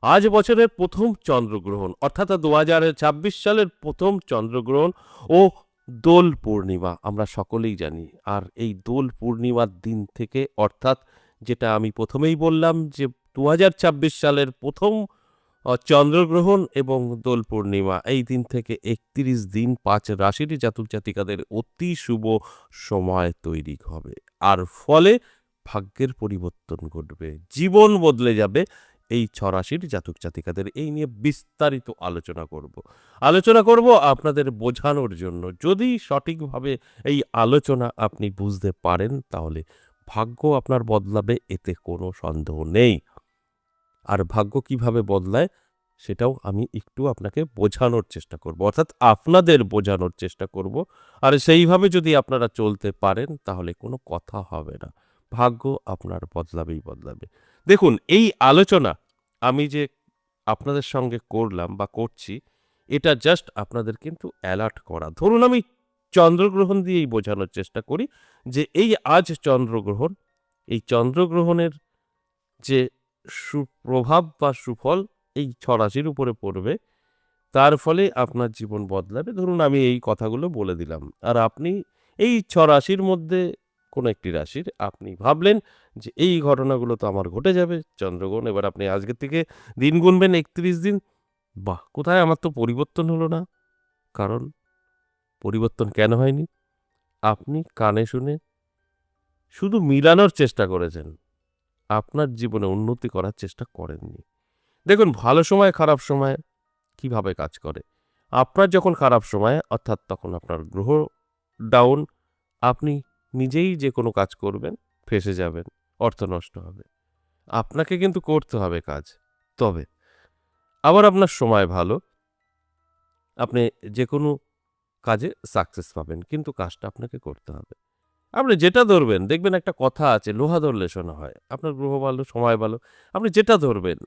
আজ বছরের প্রথম চন্দ্রগ্রহণ অর্থাৎ 2026 সালের প্রথম চন্দ্রগ্রহণ ও দোল পূর্ণিমা আমরা সকলেই জানি। আর এই দোল পূর্ণিমার দিন থেকে অর্থাৎ যেটা আমি প্রথমেই বললাম যে 2026 সালের প্রথম চন্দ্রগ্রহণ এবং দোল পূর্ণিমা এই দিন থেকে 31 দিন 5 রাশির জাতক জাতিকাদের অতি শুভ সময় তৈরি হবে। আর ফলে ভাগ্যের পরিবর্তন ঘটবে, জীবন বদলে যাবে এই 6 রাশির জাতক জাতিকাদের। এই নিয়ে বিস্তারিত আলোচনা করব আপনাদের বোঝানোর জন্য। যদি সঠিকভাবে এই আলোচনা আপনি বুঝতে পারেন তাহলে ভাগ্য আপনার বদলাবে, এতে কোনো সন্দেহ নেই। আর ভাগ্য কিভাবে বদলায় সেটাও আমি একটু আপনাকে বোঝানোর চেষ্টা করব, অর্থাৎ আপনাদের বোঝানোর চেষ্টা করব। আর সেইভাবে যদি আপনারা চলতে পারেন তাহলে কোনো কথা হবে না, ভাগ্য আপনার বদলাবে। দেখুন, এই আলোচনা আমি যে আপনাদের সঙ্গে করলাম বা করছি, এটা জাস্ট আপনাদের কিন্তু অ্যালার্ট করা। ধরুন আমি চন্দ্রগ্রহণ দিয়েই বোঝানোর চেষ্টা করি যে এই আজ চন্দ্রগ্রহণ, এই চন্দ্রগ্রহণের যে সুপ্রভাব বা সুফল এই 6 রাশির উপরে পড়বে, তার ফলে আপনার জীবন বদলাবে। ধরুন আমি এই কথাগুলো বলে দিলাম। আর আপনি এই 6 রাশির মধ্যে কোনো একটি রাশির আপনি ভাবলেন যে এই ঘটনাগুলো তো আমার ঘটে যাবে চন্দ্রগ্রহণ। এবার আপনি আজকের থেকে দিন গুনবেন 31 দিন। বাহ! কোথায় আমার তো পরিবর্তন হলো না? কারণ পরিবর্তন কেন হয়নি? আপনি কানে শুনে শুধু মিলানোর চেষ্টা করেছেন। আপনার জীবনে উন্নতি করার চেষ্টা করেননি। দেখুন, ভালো সময় খারাপ সময় কিভাবে কাজ করে। আপনার যখন খারাপ সময় অর্থাৎ তখন আপনার গ্রহ ডাউন, আপনি নিজেই যে কোনো কাজ করবেন ফেঁসে যাবেন, অর্থ নষ্ট হবে। আপনাকে কিন্তু করতে হবে কাজ। তবে আবার আপনার সময় ভালো, আপনি যে কোনো কাজে সাকসেস পাবেন, কিন্তু কাজটা আপনাকে করতে হবে। আপনি যেটা ধরবেন দেখবেন একটা কথা আছে, লোহা ধরলে সোনা হয়। আপনার গ্রহ ভালো, সময় ভালো, আপনি যেটা ধরবেন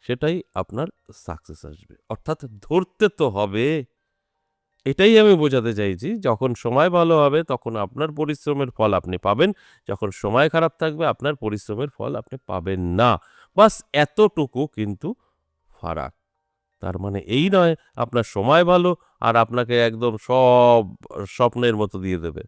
সেটাই আপনার সাকসেস আসবে। অর্থাৎ ধরতে তো হবে। এটাই আমি বোঝাতে চাইছি, যখন সময় ভালো হবে তখন আপনার পরিশ্রমের ফল আপনি পাবেন। যখন সময় খারাপ থাকবে আপনার পরিশ্রমের ফল আপনি পাবেন না। বাস এতটুকু কিন্তু ফারাক। তার মানে এই নয় আপনার সময় ভালো আর আপনাকে একদম সব স্বপ্নের মতো দিয়ে দেবে।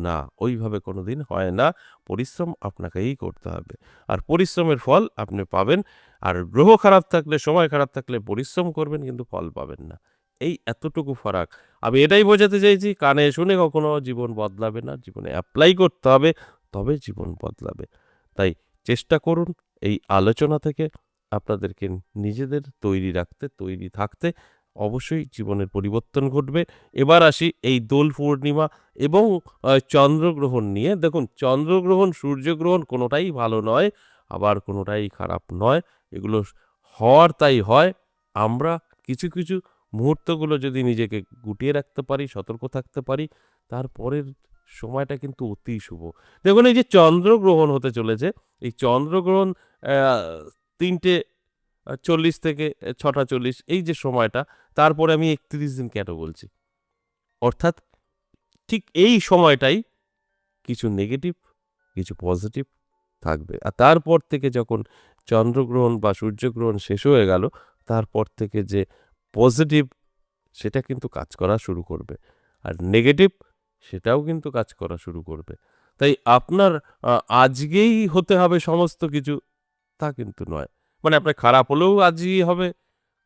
না, ওইভাবে কোনোদিন হয় না। পরিশ্রম আপনাকেই করতে হবে। আর পরিশ্রমের ফল আপনি পাবেন। আর গ্রহ খারাপ থাকলে, সময় খারাপ থাকলে পরিশ্রম করবেন কিন্তু ফল পাবেন না। এই এতটুকু ফারাক। আমি এটাই বোঝাতে চাইছি, কানে শুনে কখনো জীবন বদলাবে না। জীবনে এপ্লাই করতে হবে, তবে জীবন বদলাবে। তাই চেষ্টা করুন এই আলোচনা থেকে আপনাদেরকে নিজেদের তৈরি থাকতে। অবশ্যই জীবনের পরিবর্তন ঘটবে। এবার আসি এই দোল পূর্ণিমা এবং চন্দ্রগ্রহণ নিয়ে। দেখুন, চন্দ্রগ্রহণ, সূর্যগ্রহণ কোনোটাই ভালো নয়, আবার কোনোটাই খারাপ নয়। এগুলো হওয়ার তাই হয়। আমরা কিছু মুহূর্তগুলো যদি নিজেকে গুটিয়ে রাখতে পারি, সতর্ক থাকতে পারি, তারপরের সময়টা কিন্তু অতি শুভ। দেখুন, এই যে চন্দ্রগ্রহণ হতে চলেছে, এই চন্দ্রগ্রহণ অ্যা ৩:৪০ থেকে ৬:৪০ এই যে সময়টা, তারপরে আমি ৩১ দিন কেন বলছি? অর্থাৎ ঠিক এই সময়টাই কিছু নেগেটিভ, কিছু পজিটিভ থাকবে। আর তারপর থেকে যখন চন্দ্রগ্রহণ বা সূর্যগ্রহণ শেষ হয়ে গেল, তারপর থেকে যে পজিটিভ সেটা কিন্তু কাজ করা শুরু করবে। আর নেগেটিভ সেটাও কিন্তু কাজ করা শুরু করবে। তাই আপনার আ আজকেই হতে হবে সমস্ত কিছু, তা কিন্তু নয়। মানে আপনার খারাপ হলেও আজই হবে,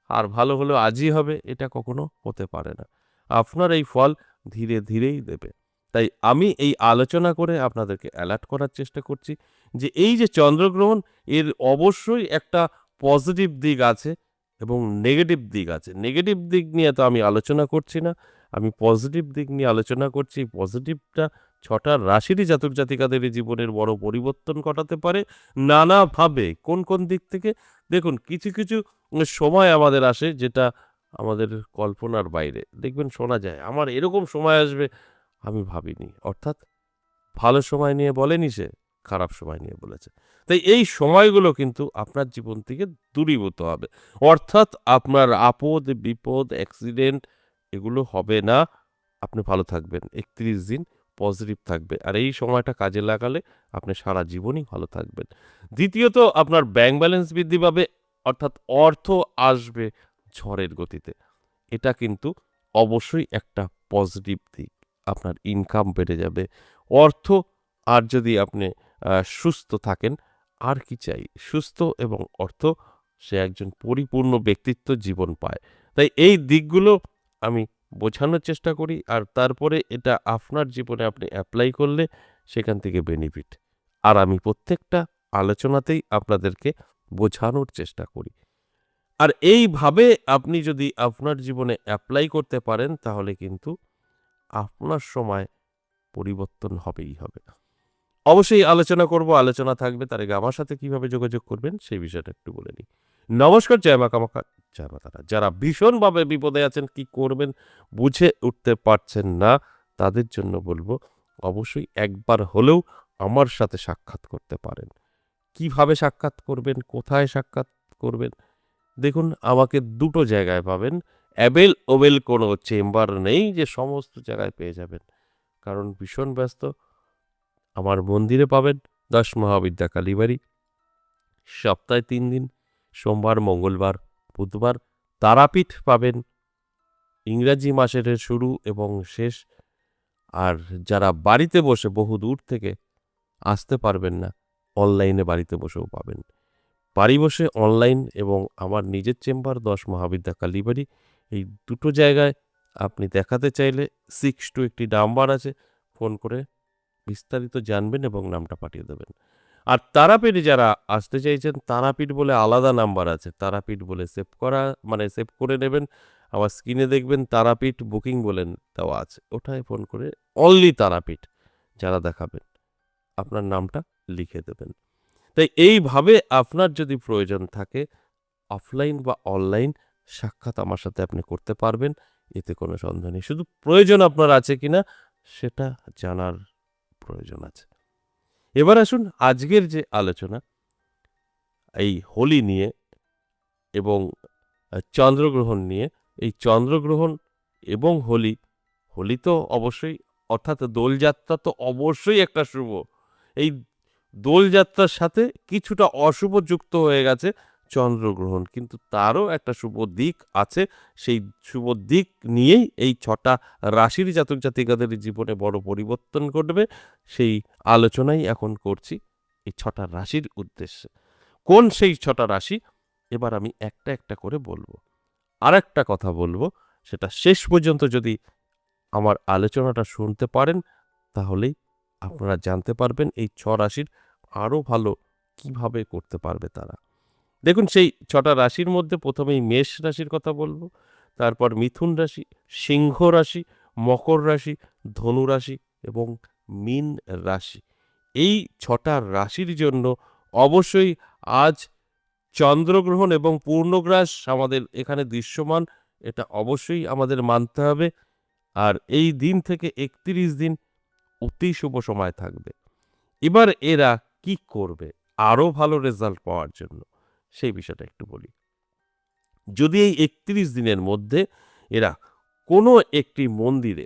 আর ভালো হলেও আজই হবে, এটা কখনো হতে পারে না। আপনার এই ফল ধীরেই দেবে। তাই আমি এই আলোচনা করে আপনাদেরকে অ্যালার্ট করার চেষ্টা করছি যে এই যে চন্দ্রগ্রহণ, এর অবশ্যই একটা পজিটিভ দিক আছে এবং নেগেটিভ দিক আছে। নেগেটিভ দিক নিয়ে তো আমি আলোচনা করছি না। আমি পজিটিভ দিক নিয়ে আলোচনা করছি। পজিটিভটা ৬ টা রাশিরই জাতক জাতিকাদের জীবনের বড় পরিবর্তন ঘটাতে পারে নানাভাবে। কোন দিক থেকে? দেখুন, কিছু সময় আমাদের আসে যেটা আমাদের কল্পনার বাইরে। দেখবেন শোনা যায়, আমার এরকম সময় আসবে আমি ভাবিনি। অর্থাৎ ভালো সময় নিয়ে বলেনি সে, খারাপ সময় নিয়ে বলেছে। তাই এই সময়গুলো কিন্তু আপনার জীবন থেকে দূরীভূত হবে। অর্থাৎ আপনার আপদ, বিপদ, অ্যাক্সিডেন্ট এগুলো হবে না। আপনি ভালো থাকবেন। ৩১ দিন পজিটিভ থাকবে। আর এই সময়টা কাজে লাগালে আপনি সারা জীবনই ভালো থাকবেন। দ্বিতীয়ত, আপনার ব্যাংক ব্যালেন্স বৃদ্ধি পাবে। অর্থাৎ অর্থ আসবে ঝড়ের গতিতে। এটা কিন্তু অবশ্যই একটা পজিটিভ দিক। আপনার ইনকাম বেড়ে যাবে। অর্থ আর যদি আপনি সুস্থ থাকেন, আর কি চাই? সুস্থ এবং অর্থ, সে একজন পরিপূর্ণ ব্যক্তিত্ব জীবন পায়। তাই এই দিকগুলো আমি বোঝানোর চেষ্টা করি, আর তারপরে এটা আপনার জীবনে আপনি এপ্লাই করলে সেখান থেকে বেনিফিট। আর আমি প্রত্যেকটা আলোচনাতেই আপনাদেরকে বোঝানোর চেষ্টা করি। আর এইভাবে আপনি যদি আপনার জীবনে এপ্লাই করতে পারেন, তাহলে কিন্তু আপনার সময় পরিবর্তন হবেই হবে। অবশ্যই আলোচনা করব, আলোচনা থাকবে। তার আগে আমার সাথে কিভাবে যোগাযোগ করবেন সেই বিষয়টা একটু বলে নিই। নমস্কার, জয় মা কামাখ্যা, জয় মা তারা। যারা ভীষণভাবে বিপদে আছেন, কি করবেন বুঝে উঠতে পারছেন না, তাদের জন্য বলব অবশ্যই একবার হলেও আমার সাথে সাক্ষাৎ করতে পারেন। কিভাবে সাক্ষাৎ করবেন, কোথায় সাক্ষাৎ করবেন? দেখুন, আমাকে দুটো জায়গায় পাবেন। অ্যাভেল কোনো চেম্বার নেই যে সমস্ত জায়গায় পেয়ে যাবেন, কারণ ভীষণ ব্যস্ত। আমার মন্দিরে পাবেন 10 মহাবিদ্যা কালীবাড়ি, সপ্তাহে 3 দিন, সোমবার, মঙ্গলবার, বুধবার। তারাপীঠ পাবেন ইংরাজি মাসের শুরু এবং শেষ। আর যারা বাড়িতে বসে বহু দূর থেকে আসতে পারবেন না, অনলাইনে বাড়িতে বসেও পাবেন। বাড়ি বসে অনলাইন এবং আমার নিজের চেম্বার 10 মহাবিদ্যা কালীবাড়ি, এই দুটো জায়গায় আপনি দেখাতে চাইলে 62 একটি নাম্বার আছে, ফোন করে বিস্তারিত জানবেন এবং নামটা পাঠিয়ে দেবেন। আর তারাপীঠে যারা আসতে চাইছেন, তারাপীঠ বলে আলাদা নাম্বার আছে, তারাপীঠ বলে সেভ করা, মানে সেভ করে নেবেন। আমার স্ক্রিনে দেখবেন তারাপীঠ বুকিং বলে দেওয়া আছে, ওটায় ফোন করে অনলি তারাপীঠ যারা দেখাবেন, আপনার নামটা লিখে দেবেন। তাই এইভাবে আপনার যদি প্রয়োজন থাকে, অফলাইন বা অনলাইন সাক্ষাৎ আমার সাথে আপনি করতে পারবেন, এতে কোনো সন্দেহ নেই। শুধু প্রয়োজন আপনার আছে কিনা সেটা জানার প্রয়োজন আছে। এবার আসুন আজকের যে আলোচনা, এই হোলি নিয়ে এবং চন্দ্রগ্রহণ নিয়ে। এই চন্দ্রগ্রহণ এবং হোলি, হোলি তো অবশ্যই, অর্থাৎ দোলযাত্রা তো অবশ্যই একটা শুভ। এই দোলযাত্রার সাথে কিছুটা অশুভ যুক্ত হয়ে গেছে চন্দ্রগ্রহণ, কিন্তু তারও একটা শুভ দিক আছে। সেই শুভ দিক নিয়েই এই 6টা রাশির জাতক জাতিকাদের জীবনে বড় পরিবর্তন ঘটবে, সেই আলোচনাই এখন করছি এই 6টা রাশির উদ্দেশ্যে। কোন সেই 6টা রাশি এবার আমি একটা একটা করে বলবো। আর একটা কথা বলবো, সেটা শেষ পর্যন্ত যদি আমার আলোচনাটা শুনতে পারেন, তাহলেই আপনারা জানতে পারবেন এই 6 রাশির আরও ভালো কিভাবে করতে পারবে তারা। দেখুন, সেই 6টা রাশির মধ্যে প্রথমেই মেষ রাশির কথা বলবো, তারপর মিথুন রাশি, সিংহ রাশি, মকর রাশি, ধনু রাশি এবং মীন রাশি। এই 6টা রাশির জন্য অবশ্যই আজ চন্দ্রগ্রহণ এবং পূর্ণগ্রাস আমাদের এখানে দৃশ্যমান, এটা অবশ্যই আমাদের মানতে হবে। আর এই দিন থেকে 31 দিন অতি শুভ সময় থাকবে। এবার এরা কি করবে আরো ভালো রেজাল্ট পাওয়ার জন্য, সেই বিষয়টা একটু বলি। যদি এই 31 দিনের মধ্যে এরা কোনো একটি মন্দিরে,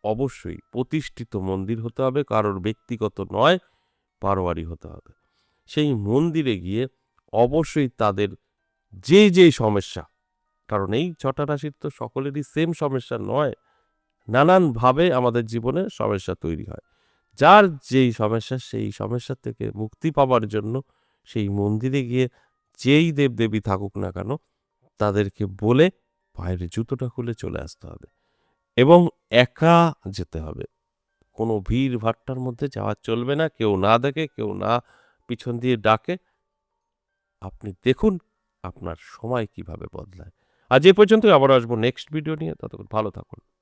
অবশ্যই প্রতিষ্ঠিত মন্দির হতে হবে, কারোর ব্যক্তিগত নয়, বারোয়ারি হতে হবে, সেই মন্দিরে গিয়ে অবশ্যই তাদের যে সমস্যা, কারণ এই 6টা রাশির তো সকলেরই সেম সমস্যা নয়, নানানভাবে আমাদের জীবনে সমস্যা তৈরি হয়। যার যেই সমস্যা, সেই সমস্যা থেকে মুক্তি পাওয়ার জন্য সেই মন্দিরে গিয়ে যেই দেবদেবী থাকুক না কেন, তাদেরকে বলে পায়ের জুতোটা খুলে চলে আসতে হবে এবং একা যেতে হবে। কোনো ভিড় ভাট্টার মধ্যে যাওয়া চলবে না, কেউ না দেখে, কেউ না পিছন দিয়ে ডাকে। আপনি দেখুন আপনার সময় কিভাবে বদলায়। আজ এ পর্যন্ত, আবার আসবো নেক্সট ভিডিও নিয়ে। ততক্ষণ ভালো থাকুন।